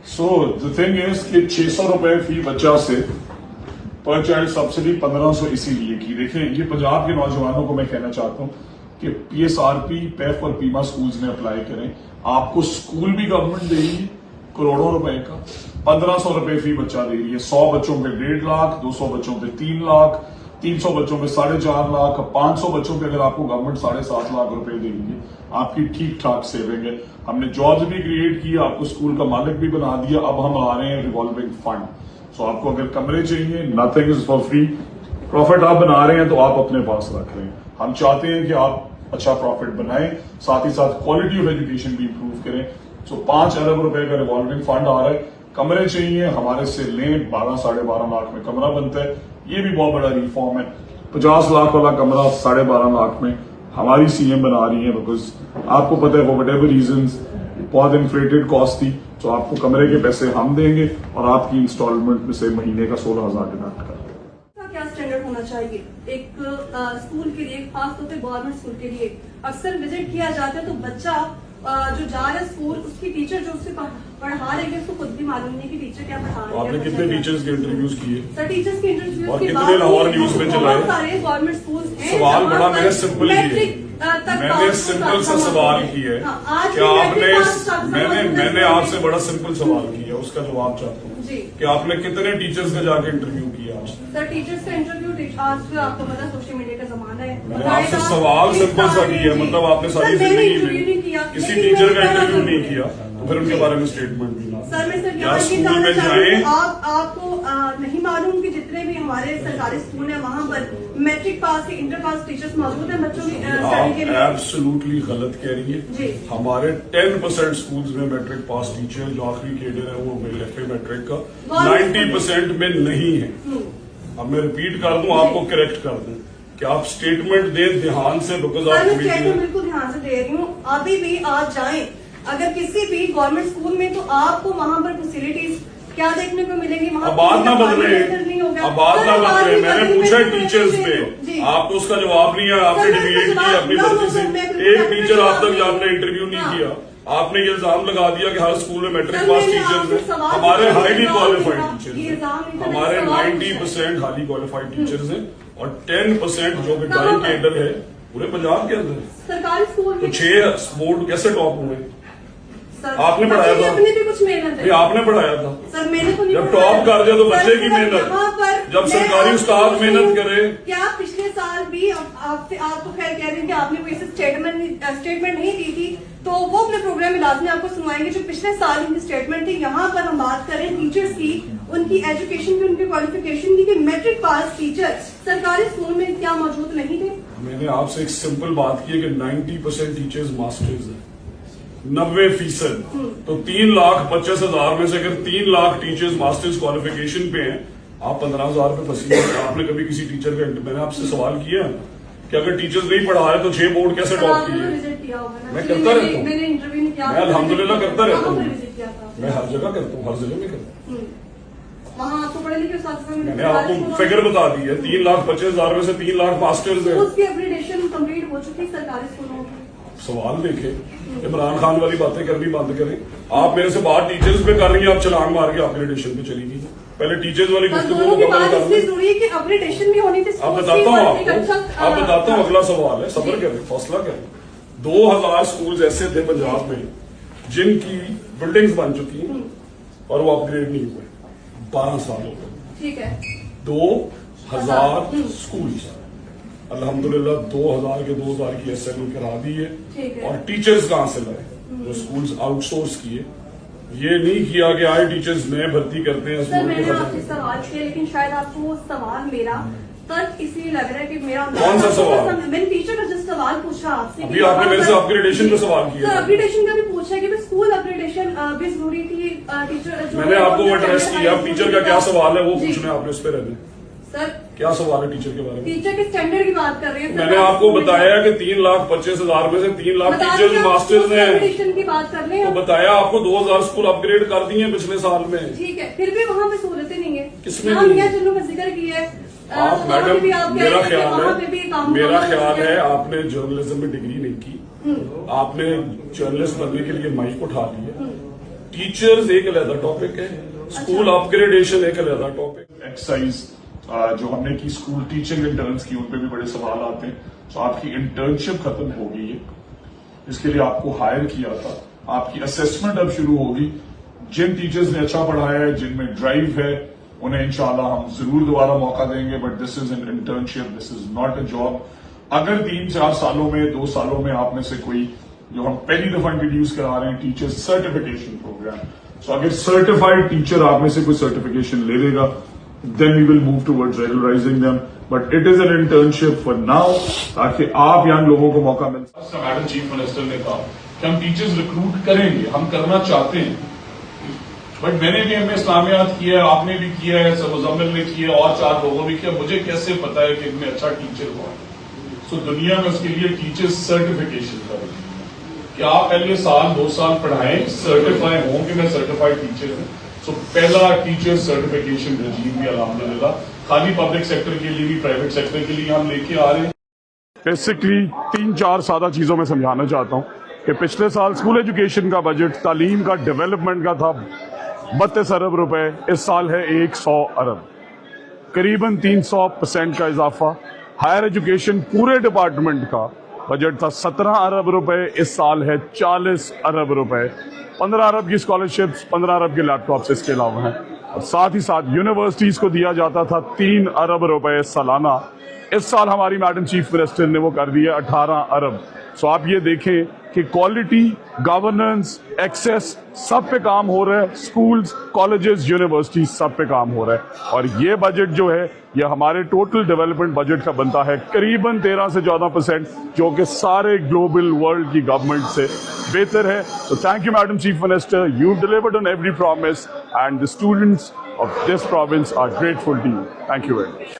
So the thing is कि 600 रुपए फी बच्चा से पर चाइल्ड सब्सिडी 1500 इसीलिए की। देखें, ये पंजाब के नौजवानों को मैं कहना चाहता हूँ कि PSRP, PEF और पीमा स्कूल्स में अप्लाई करें। आपको स्कूल भी गवर्नमेंट दे रही है करोड़ों रुपए का, 1500 रुपए फी बच्चा दे रही है। 100 बच्चों पे 1.5 लाख, 200 बच्चों पे 3 लाख, 300 बच्चों पे 4.5 लाख, 500 बच्चों पे अगर आपको गवर्नमेंट 7.5 लाख रुपए देंगे, आपकी ठीक ठाक सेविंग है। हमने जॉब्स भी क्रिएट किया, आपको स्कूल का मालिक भी बना दिया। अब हम आ रहे हैं रिवॉल्विंग फंड। सो आपको अगर कमरे चाहिए, nothing is for free. Profit आप बना रहे हैं तो आप अपने पास रख रहे हैं। हम चाहते हैं कि आप अच्छा प्रॉफिट बनाएं, साथ ही साथ क्वालिटी ऑफ एजुकेशन भी इंप्रूव करें। सो 5 अरब रुपए का रिवॉल्विंग फंड आ रहा है। कमरे चाहिए हमारे से लें, 12 साढ़े 12 लाख में कमरा बनता है। ये भी बहुत बड़ा रिफॉर्म है। 50 लाख वाला कमरा 12.5 लाख में हमारी CM बना रही है, बिकॉज आपको पता है फॉर व्हाटएवर रीजंस बहुत इन्फ्लेटेड कॉस्ट थी। तो आपको कमरे के पैसे हम देंगे और आपकी इंस्टॉलमेंट में से महीने का 16,000 डिडक्ट कर देंगे। क्या स्टैंडर्ड होना चाहिए एक स्कूल के लिए, खासतौर पे गवर्नमेंट स्कूल के लिए? अक्सर विजिट किया जाता है तो बच्चा जो जा रहा है स्कूल, उसकी टीचर जो उससे पढ़ा रही है उसको खुद भी मालूम नहीं कि टीचर क्या पढ़ा रही है। आपने कितने टीचर्स के इंटरव्यूज किए? सर, टीचर्स के इंटरव्यूज और के कितने बाद लाहौर न्यूज में चलाए? सारे गवर्नमेंट स्कूल सवाल बड़ा मैंने सिंपल किया, मैंने सिंपल सा सवाल किया है कि आपने मैंने आपसे बड़ा सिंपल सवाल किया, उसका जवाब चाहता हूँ कि आपने कितने टीचर्स का जाके इंटरव्यू किया? सर, टीचर्स का इंटरव्यू आज आपको पता सोशल मीडिया का जमाना है। मैंने आपसे सवाल सिंपल सा किया, मतलब आपने सारी जिंदगी में किसी टीचर का इंटरव्यू नहीं किया तो फिर उनके बारे में स्टेटमेंट भी ना। सर, मैं क्या स्कूल में जाएं? आपको नहीं मालूम कि जितने भी हमारे सरकारी स्कूल है वहाँ पर मैट्रिक पास के इंटर पास टीचर्स मौजूद है बच्चों की स्टडी के लिए? एब्सोल्युटली गलत कह रही है। हमारे 10% स्कूल्स में मैट्रिक पास टीचर जो आखिरी कैडर है वो FA मैट्रिक का 90% में नहीं है। अब मैं रिपीट कर दूं, आपको करेक्ट कर दूं कि आप स्टेटमेंट दें ध्यान से, बिकॉज आप बिल्कुल ध्यान से दे रही हूँ। अभी भी आप जाएं अगर किसी भी गवर्नमेंट स्कूल में तो आपको वहाँ पर फैसिलिटीज क्या देखने को मिलेंगी? वहाँ बात ना बदले, अब बात ना बदले। मैंने पूछा टीचर्स पे, आपको उसका जवाब नहीं है। आपने डिबेट की अपनी मर्जी से, एक टीचर आप तक आपने इंटरव्यू नहीं किया। आपने ये इल्जाम लगा दिया कि हर स्कूल में मैट्रिक पास टीचर्स हैं। हमारे हाईली क्वालिफाइड टीचर्स हैं, हमारे 90% हाईली क्वालिफाइड टीचर्स हैं और 10% जो विटाई कैडर है पूरे पंजाब के अंदर सरकारी स्कूल। तो 6 बोर्ड कैसे टॉप हुए? आपने पढ़ाया था, अपनी भी कुछ मेहनत है। आपने पढ़ाया था सर, मैंने तो नहीं। जब टॉप कर दिया तो बच्चे की मेहनत, जब सरकारी उस्ताद मेहनत करे। क्या पिछले साल भी आपसे, आप तो खैर कह रहे हैं कि आपने कोई स्टेटमेंट नहीं दी थी, तो वो अपने प्रोग्राम में लाजमी आपको सुनाएंगे जो पिछले साल की स्टेटमेंट थी। यहाँ पर हम बात करें टीचर्स की, उनकी एजुकेशन की, उनकी क्वालिफिकेशन की, कि मैट्रिक पास टीचर सरकारी स्कूल में क्या मौजूद नहीं थे? मैंने आपसे एक सिंपल बात की है कि 90% टीचर्स मास्टर्स हैं, 90%। तो 3,50,000 में से अगर 3 लाख टीचर्स मास्टर्स क्वालिफिकेशन पे हैं, आप 15,000 पे फंसी हैं। आपने कभी किसी टीचर का, मैंने आपसे सवाल किया कि अगर टीचर्स नहीं पढ़ा है तो 6 बोर्ड कैसे टॉप किए? मैं करता रहता हूँ, मैं अल्हम्दुलिल्लाह करता रहता हूँ, मैं हर जगह करता हूँ, हर जगह में करता हूँ। वहाँ आपको पढ़े लिखे साथ मैंने आपको फिगर बता दी है, 3,50,000 में से 3 लाख मास्टर्स है। उसकी अपग्रेडेशन कंप्लीट हो चुकी है सरकारी स्कूलों की। सवाल देखे, इमरान खान वाली बातें करनी बंद करें। आप मेरे से बात टीचर्स पे कर रही हैं, आप छलांग मार के अपग्रेडेशन पे चली गई। पहले टीचर्स वाली गुफ्तगू को कवर कर लें। अपग्रेडेशन भी होनी थी। आप बताता हूँ आपको, आप बताता हूँ। अगला सवाल है, सब्र करें, फैसला करें। 2000 स्कूल ऐसे थे पंजाब में जिनकी बिल्डिंग्स बन चुकी हैं और वो अपग्रेड नहीं हुए। 12 साल हो गए। ठीक है, 2000 स्कूल, अल्हम्दुलिल्लाह 2000 के 2000 की SLA करा दी है। और टीचर्स कहाँ से लाए? जो स्कूल्स आउटसोर्स किए। ये नहीं किया कि आए टीचर्स नए भर्ती करते हैं। सर, मैंने आपसे सवाल किया, लेकिन शायद आपको सवाल मेरा तर्क इसलिए लग रहा है कि मेरा कौन सा सवाल? मैंने टीचर का जब सवाल पूछा आपसे, अभी आपने मेरे से अपग्रेडेशन का सवाल किया। सर, अपग्रेडेशन का भी पूछा कि स्कूल अपग्रेडेशन भी जरूरी थी। टीचर मैंने आपको एड्रेस किया, टीचर का क्या सवाल है वो पूछना आपने, उस पर रहने। सर, क्या सवाल है टीचर के बारे में? टीचर के स्टैंडर्ड की बात कर रहे हैं। मैंने आपको बताया कि 3,25,000 में से 3 लाख टीचर्स मास्टर्स हैं। की बात कर रहे हैं, तो बताया आपको 2000 स्कूल अपग्रेड कर दिए हैं पिछले साल में। ठीक है, फिर भी वहाँ पे सहूलतें नहीं है। किसमें चलो का जिक्र किया है। आप मैडम, मेरा ख्याल है आपने जर्नलिज्म में डिग्री नहीं की, आपने जर्नलिस्ट बनने के लिए माइक उठा लिया। टीचर्स एक अलग टॉपिक है, स्कूल अपग्रेडेशन एक अलग टॉपिक। एक्सरसाइज जो हमने की स्कूल टीचिंग इंटर्न्स की, उन पे भी बड़े सवाल आते हैं। तो आपकी इंटर्नशिप खत्म हो गई है, इसके लिए आपको हायर किया था, आपकी असेसमेंट अब शुरू होगी। जिन टीचर्स ने अच्छा पढ़ाया है, जिनमें ड्राइव है, उन्हें इंशाल्लाह हम जरूर दोबारा मौका देंगे, but this is an internship, this is not a job. अगर 3-4 सालों में, 2 सालों में आप में से कोई, जो हम पहली दफा इंट्रोड्यूस करा रहे हैं, टीचर सर्टिफिकेशन प्रोग्राम, सो अगर सर्टिफाइड टीचर आप में से कोई सर्टिफिकेशन ले लेगा, then we will move towards regularizing them, but it is an internship for now, ताकि आप यंग लोगों को मौका मिल सके। मैडम चीफ मिनिस्टर ने कहा कि हम टीचर्स रिक्रूट करेंगे, हम करना चाहते हैं, बट मैंने भी एमए इस्लामियात किया है, आपने भी किया है, मुजम्मिल ने किया, और 4 लोगों ने किया। मुझे कैसे पता है कि इनमें अच्छा टीचर कौन है? सो दुनिया में उसके लिए टीचर सर्टिफिकेशन करें कि आप पहले 1-2 साल पढ़ाएं, सर्टिफाई हों कि मैं सर्टिफाइड टीचर हूं। सो पहला टीचर सर्टिफिकेशन रजीम भी अल्हम्दुलिल्लाह खाली पब्लिक सेक्टर के लिए भी, प्राइवेट सेक्टर के लिए हम लेके आ रहे हैं। बेसिकली 3-4 सादा चीजों में समझाना चाहता हूं कि पिछले साल स्कूल एजुकेशन का बजट, तालीम का, डेवलपमेंट का था 32 अरब रुपए, इस साल है 100 अरब, करीबन 300% का इजाफा। हायर एजुकेशन पूरे डिपार्टमेंट का बजट था 17 अरब रुपए, इस साल है 40 अरब रुपए। 15 अरब की स्कॉलरशिप्स, 15 अरब के लैपटॉप्स इसके अलावा हैं। और साथ ही साथ यूनिवर्सिटीज को दिया जाता था 3 अरब रुपए सालाना, इस साल हमारी मैडम चीफ मिनिस्टर ने वो कर दिया 18 अरब। सो आप ये देखें कि क्वालिटी, गवर्नेंस, एक्सेस सब पे काम हो रहा है, स्कूल्स, कॉलेजेस, यूनिवर्सिटी सब पे काम हो रहा है। और ये बजट जो है, ये हमारे टोटल डेवलपमेंट बजट का बनता है करीबन 13 से 14%, जो कि सारे ग्लोबल वर्ल्ड की गवर्नमेंट से बेहतर है। तो thank you madam chief minister, you delivered on every promise and the students of this province are grateful to you. Thank you very much.